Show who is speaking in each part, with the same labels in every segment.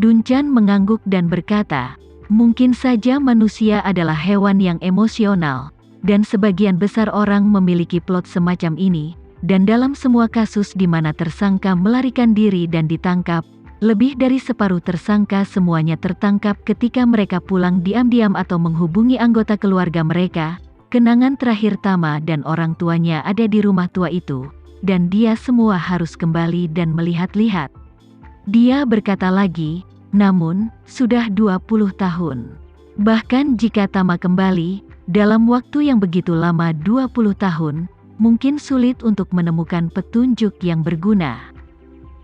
Speaker 1: Dunchan mengangguk dan berkata, mungkin saja manusia adalah hewan yang emosional, dan sebagian besar orang memiliki plot semacam ini, dan dalam semua kasus di mana tersangka melarikan diri dan ditangkap, lebih dari separuh tersangka semuanya tertangkap ketika mereka pulang diam-diam atau menghubungi anggota keluarga mereka. Kenangan terakhir Tama dan orang tuanya ada di rumah tua itu, dan dia semua harus kembali dan melihat-lihat. Dia berkata lagi, namun, sudah 20 tahun. Bahkan jika Tama kembali, dalam waktu yang begitu lama 20 tahun, mungkin sulit untuk menemukan petunjuk yang berguna.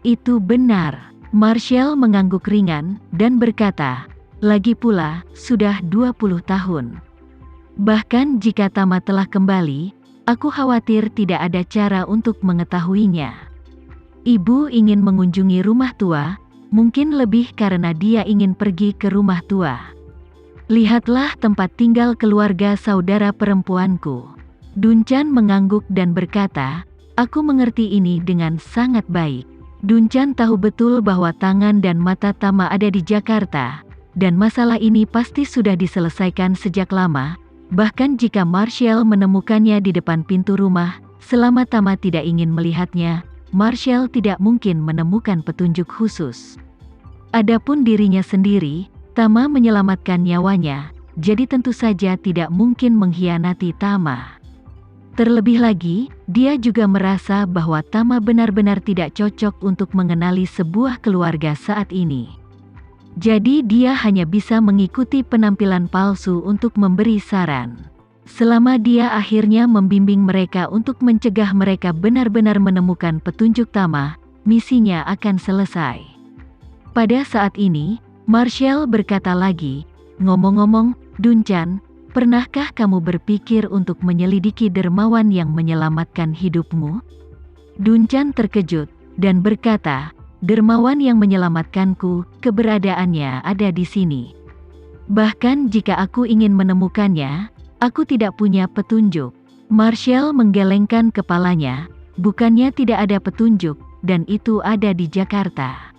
Speaker 1: Itu benar. Marshall mengangguk ringan, dan berkata, lagi pula, sudah 20 tahun. Bahkan jika Tama telah kembali, aku khawatir tidak ada cara untuk mengetahuinya. Ibu ingin mengunjungi rumah tua, mungkin lebih karena dia ingin pergi ke rumah tua. Lihatlah tempat tinggal keluarga saudara perempuanku. Dunchan mengangguk dan berkata, aku mengerti ini dengan sangat baik. Dunchan tahu betul bahwa tangan dan mata Tama ada di Jakarta, dan masalah ini pasti sudah diselesaikan sejak lama, bahkan jika Marshall menemukannya di depan pintu rumah, selama Tama tidak ingin melihatnya, Marshall tidak mungkin menemukan petunjuk khusus. Adapun dirinya sendiri, Tama menyelamatkan nyawanya, jadi tentu saja tidak mungkin mengkhianati Tama. Terlebih lagi, dia juga merasa bahwa Tama benar-benar tidak cocok untuk mengenali sebuah keluarga saat ini. Jadi dia hanya bisa mengikuti penampilan palsu untuk memberi saran. Selama dia akhirnya membimbing mereka untuk mencegah mereka benar-benar menemukan petunjuk Tama, misinya akan selesai. Pada saat ini, Marshall berkata lagi, ngomong-ngomong, Dunchan, pernahkah kamu berpikir untuk menyelidiki dermawan yang menyelamatkan hidupmu? Dunchan terkejut, dan berkata, dermawan yang menyelamatkanku, keberadaannya ada di sini. Bahkan jika aku ingin menemukannya, aku tidak punya petunjuk. Marshall menggelengkan kepalanya, bukannya tidak ada petunjuk, dan itu ada di Jakarta.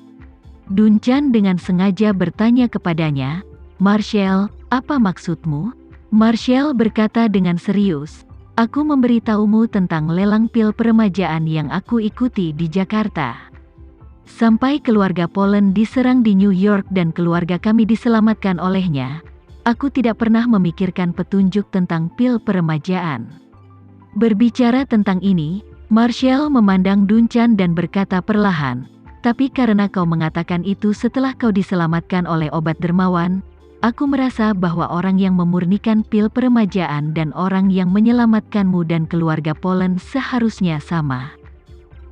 Speaker 1: Dunchan dengan sengaja bertanya kepadanya, Marshall, apa maksudmu? Marshall berkata dengan serius, aku memberitahumu tentang lelang pil peremajaan yang aku ikuti di Jakarta. Sampai keluarga Polen diserang di New York dan keluarga kami diselamatkan olehnya, aku tidak pernah memikirkan petunjuk tentang pil peremajaan. Berbicara tentang ini, Marshall memandang Dunchan dan berkata perlahan, tapi karena kau mengatakan itu setelah kau diselamatkan oleh obat dermawan, aku merasa bahwa orang yang memurnikan pil peremajaan dan orang yang menyelamatkanmu dan keluarga Polen seharusnya sama.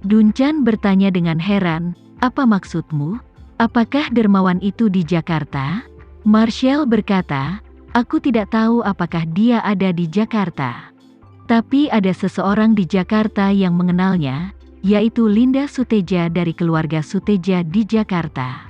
Speaker 1: Dunchan bertanya dengan heran, apa maksudmu? Apakah dermawan itu di Jakarta? Marshall berkata, aku tidak tahu apakah dia ada di Jakarta. Tapi ada seseorang di Jakarta yang mengenalnya, yaitu Linda Suteja dari keluarga Suteja di Jakarta.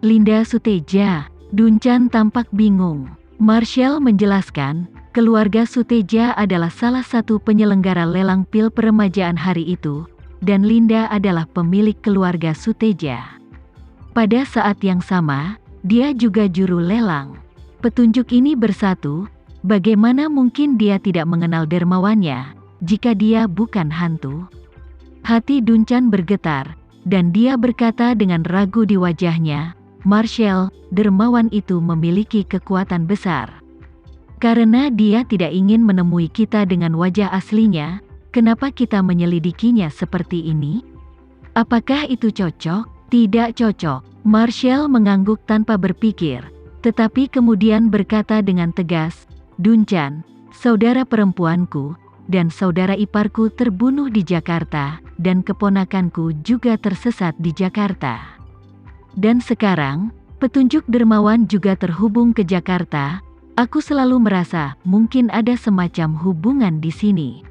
Speaker 1: Linda Suteja, Dunchan tampak bingung. Marshall menjelaskan, keluarga Suteja adalah salah satu penyelenggara lelang pil peremajaan hari itu, dan Linda adalah pemilik keluarga Suteja. Pada saat yang sama, dia juga juru lelang. Petunjuk ini bersatu, bagaimana mungkin dia tidak mengenal dermawannya, jika dia bukan hantu? Hati Dunchan bergetar, dan dia berkata dengan ragu di wajahnya, Marshall, dermawan itu memiliki kekuatan besar. Karena dia tidak ingin menemui kita dengan wajah aslinya, kenapa kita menyelidikinya seperti ini? Apakah itu cocok? Tidak cocok. Marshall mengangguk tanpa berpikir, tetapi kemudian berkata dengan tegas, Dunchan, saudara perempuanku, dan saudara iparku terbunuh di Jakarta, dan keponakanku juga tersesat di Jakarta. Dan sekarang, petunjuk dermawan juga terhubung ke Jakarta. Aku selalu merasa mungkin ada semacam hubungan di sini.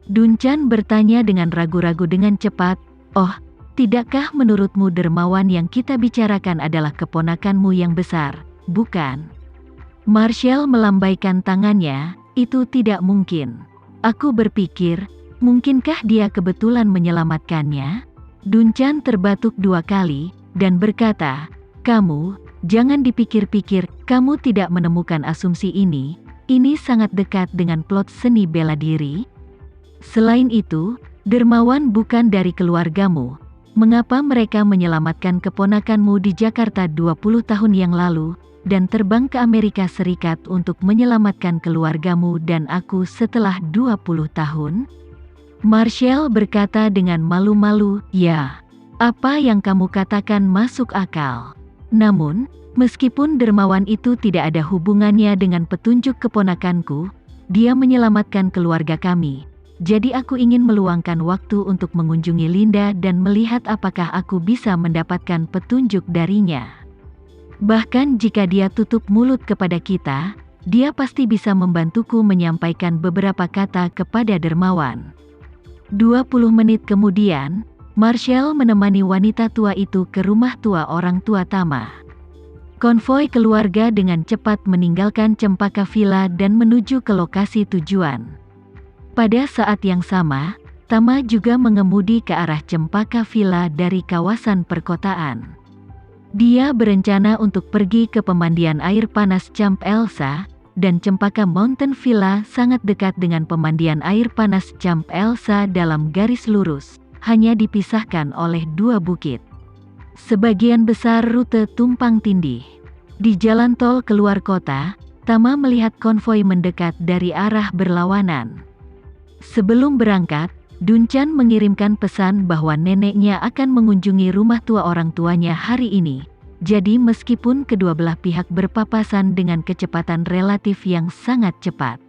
Speaker 1: Dunchan bertanya dengan ragu-ragu dengan cepat, oh, tidakkah menurutmu dermawan yang kita bicarakan adalah keponakanmu yang besar, bukan? Marshall melambaikan tangannya, itu tidak mungkin. Aku berpikir, mungkinkah dia kebetulan menyelamatkannya? Dunchan terbatuk 2 kali, dan berkata, Kamu, jangan dipikir-pikir, kamu tidak menemukan asumsi ini sangat dekat dengan plot seni bela diri. Selain itu, dermawan bukan dari keluargamu. Mengapa mereka menyelamatkan keponakanmu di Jakarta 20 tahun yang lalu, dan terbang ke Amerika Serikat untuk menyelamatkan keluargamu dan aku setelah 20 tahun? Marshall berkata dengan malu-malu, "Ya, apa yang kamu katakan masuk akal. Namun, meskipun dermawan itu tidak ada hubungannya dengan petunjuk keponakanku, dia menyelamatkan keluarga kami. Jadi aku ingin meluangkan waktu untuk mengunjungi Linda dan melihat apakah aku bisa mendapatkan petunjuk darinya. Bahkan jika dia tutup mulut kepada kita, dia pasti bisa membantuku menyampaikan beberapa kata kepada dermawan." 20 menit kemudian, Marshall menemani wanita tua itu ke rumah tua orang tua Tama. Konvoi keluarga dengan cepat meninggalkan Cempaka Villa dan menuju ke lokasi tujuan. Pada saat yang sama, Tama juga mengemudi ke arah Cempaka Villa dari kawasan perkotaan. Dia berencana untuk pergi ke pemandian air panas Camp Elsa, dan Cempaka Mountain Villa sangat dekat dengan pemandian air panas Camp Elsa dalam garis lurus, hanya dipisahkan oleh 2 bukit. Sebagian besar rute tumpang tindih. Di jalan tol keluar kota, Tama melihat konvoi mendekat dari arah berlawanan. Sebelum berangkat, Dunchan mengirimkan pesan bahwa neneknya akan mengunjungi rumah tua orang tuanya hari ini. Jadi meskipun kedua belah pihak berpapasan dengan kecepatan relatif yang sangat cepat,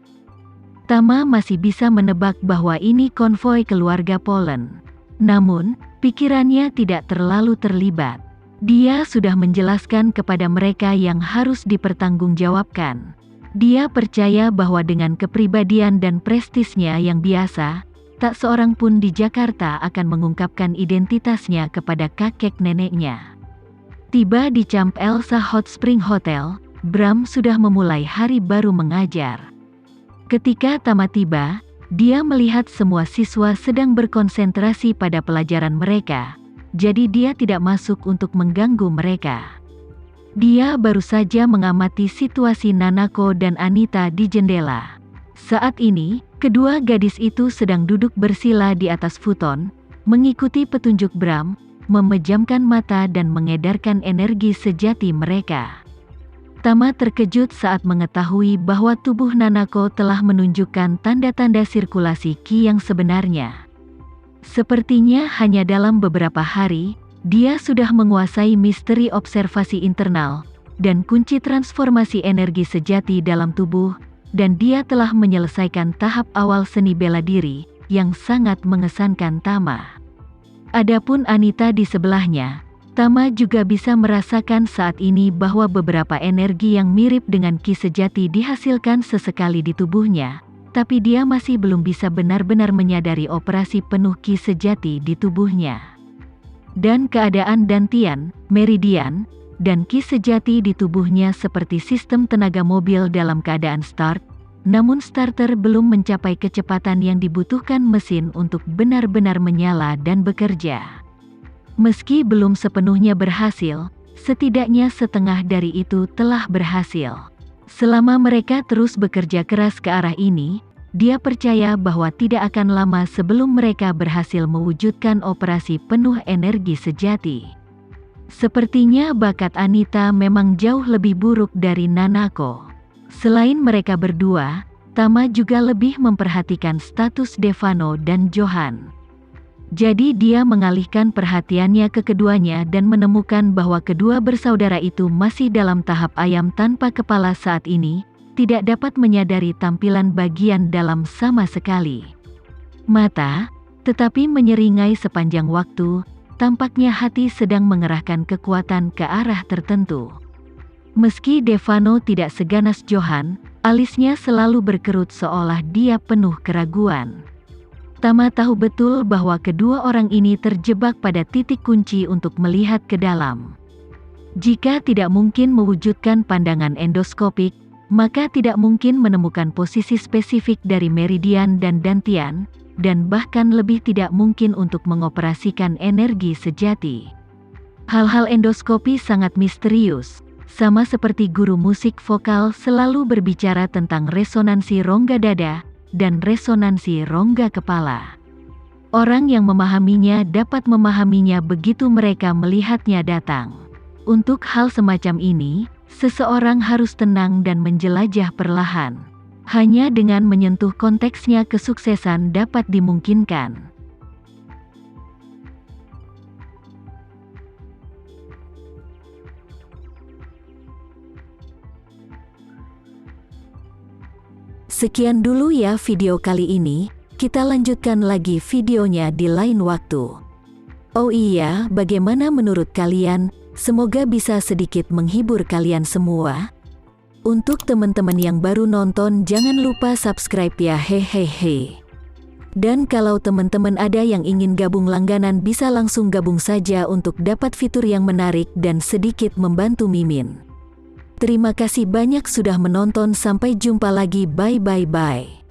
Speaker 1: Tama masih bisa menebak bahwa ini konvoi keluarga Polen. Namun, pikirannya tidak terlalu terlibat. Dia sudah menjelaskan kepada mereka yang harus dipertanggungjawabkan. Dia percaya bahwa dengan kepribadian dan prestisnya yang biasa, tak seorang pun di Jakarta akan mengungkapkan identitasnya kepada kakek neneknya. Tiba di Camp Elsa Hot Spring Hotel, Bram sudah memulai hari baru mengajar. Ketika Tama tiba, dia melihat semua siswa sedang berkonsentrasi pada pelajaran mereka, jadi dia tidak masuk untuk mengganggu mereka. Dia baru saja mengamati situasi Nanako dan Anita di jendela. Saat ini, kedua gadis itu sedang duduk bersila di atas futon, mengikuti petunjuk Bram, memejamkan mata dan mengedarkan energi sejati mereka. Tama terkejut saat mengetahui bahwa tubuh Nanako telah menunjukkan tanda-tanda sirkulasi Ki yang sebenarnya. Sepertinya hanya dalam beberapa hari, dia sudah menguasai misteri observasi internal, dan kunci transformasi energi sejati dalam tubuh, dan dia telah menyelesaikan tahap awal seni bela diri, yang sangat mengesankan Tama. Adapun Anita di sebelahnya, Tama juga bisa merasakan saat ini bahwa beberapa energi yang mirip dengan Ki sejati dihasilkan sesekali di tubuhnya, tapi dia masih belum bisa benar-benar menyadari operasi penuh Ki sejati di tubuhnya. Dan keadaan dantian, meridian, dan Ki sejati di tubuhnya seperti sistem tenaga mobil dalam keadaan start, namun starter belum mencapai kecepatan yang dibutuhkan mesin untuk benar-benar menyala dan bekerja. Meski belum sepenuhnya berhasil, setidaknya setengah dari itu telah berhasil. Selama mereka terus bekerja keras ke arah ini, dia percaya bahwa tidak akan lama sebelum mereka berhasil mewujudkan operasi penuh energi sejati. Sepertinya bakat Anita memang jauh lebih buruk dari Nanako. Selain mereka berdua, Tama juga lebih memperhatikan status Devano dan Johan. Jadi dia mengalihkan perhatiannya ke keduanya dan menemukan bahwa kedua bersaudara itu masih dalam tahap ayam tanpa kepala saat ini, tidak dapat menyadari tampilan bagian dalam sama sekali. Mata, tetapi menyeringai sepanjang waktu, tampaknya hati sedang mengerahkan kekuatan ke arah tertentu. Meski Devano tidak seganas Johan, alisnya selalu berkerut seolah dia penuh keraguan. Tama tahu betul bahwa kedua orang ini terjebak pada titik kunci untuk melihat ke dalam. Jika tidak mungkin mewujudkan pandangan endoskopik, maka tidak mungkin menemukan posisi spesifik dari meridian dan dantian, dan bahkan lebih tidak mungkin untuk mengoperasikan energi sejati. Hal-hal endoskopi sangat misterius, sama seperti guru musik vokal selalu berbicara tentang resonansi rongga dada dan resonansi rongga kepala. Orang yang memahaminya dapat memahaminya begitu mereka melihatnya datang. Untuk hal semacam ini, seseorang harus tenang dan menjelajah perlahan. Hanya dengan menyentuh konteksnya kesuksesan dapat dimungkinkan. Sekian dulu ya video kali ini, kita lanjutkan lagi videonya di lain waktu. Oh iya, bagaimana menurut kalian? Semoga bisa sedikit menghibur kalian semua. Untuk teman-teman yang baru nonton jangan lupa subscribe ya hehehe. Dan kalau teman-teman ada yang ingin gabung langganan bisa langsung gabung saja untuk dapat fitur yang menarik dan sedikit membantu Mimin. Terima kasih banyak sudah menonton, sampai jumpa lagi, bye.